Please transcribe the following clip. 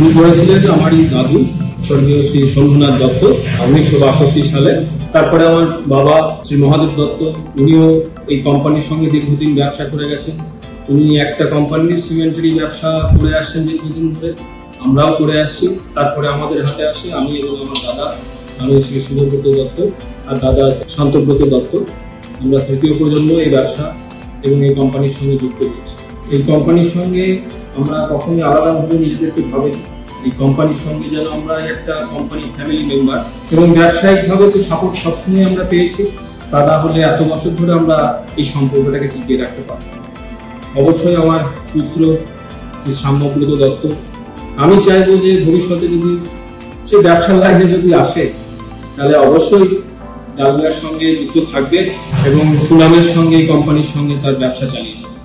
শুরু করেছিলেন আমারই দাদু স্বর্গীয় শ্রী শম্ভুনাথ দত্ত 1962 সালে। তারপরে আমার বাবা শ্রী মহাদেব দত্ত, উনিও এই কোম্পানির সঙ্গে দীর্ঘদিন ব্যবসা করে গেছেন। উনি একটা কোম্পানির সিমেন্টারি ব্যবসা করে আসছেন দীর্ঘদিন ধরে, আমরাও করে আসছি। তারপরে আমাদের হাতে আসে আমি এবং আমার দাদা, আমি শ্রী শুভব্রত দত্ত আর দাদা শান্তব্রত দত্ত। আমরা তৃতীয় প্রজন্ম এই ব্যবসা এবং এই কোম্পানির সঙ্গে যুক্ত হয়েছি। এই কোম্পানির সঙ্গে আমরা কখনোই আলাদাভাবে নিজেদেরকে ভাবিনি। এই কোম্পানির সঙ্গে যেন আমরা একটা কোম্পানির ফ্যামিলি মেম্বার, এবং ব্যবসায়িকভাবে তো সাপোর্ট সবসময় আমরা পেয়েছি। তা না হলে এত বছর ধরে আমরা এই সম্পর্কটাকে টিকিয়ে রাখতে পারতাম। অবশ্যই আমার পুত্র শ্রী সাম্যব্রত দত্ত, আমি চাইবো যে ভবিষ্যতে যদি সে ব্যবসার লাইনে যদি আসে, তাহলে অবশ্যই ডালমিয়ার সঙ্গে যুক্ত থাকবে এবং সুনামের সঙ্গে এই কোম্পানির সঙ্গে তার ব্যবসা চালিয়ে যাবে।